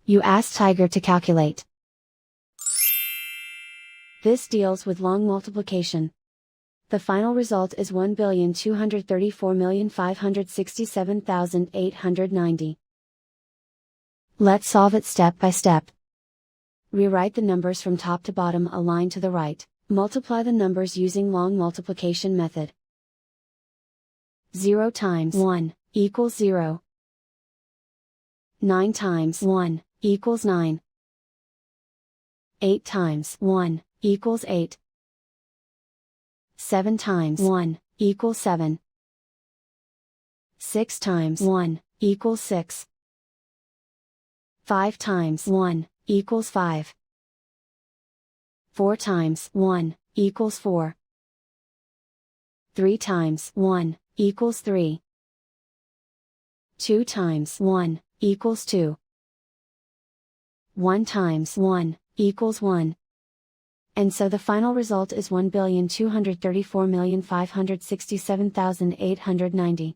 You ask Tiger to calculate. This deals with long multiplication. The final result is 1,234,567,890. Let's solve it step by step. Rewrite the numbers from top to bottom a line to the right. Multiply the numbers using long multiplication method. 0 times 1 equals 0. 9 times 1 equals 9. 8 times 1 equals 8. 7 times 1 equals 7. 6 times 1 equals 6. 5 times 1 equals 5. 4 times 1 equals 4. 3 times 1 equals 3. 2 times 1 equals 2. 1 times 1 equals 1. And so the final result is 1,234,567,890.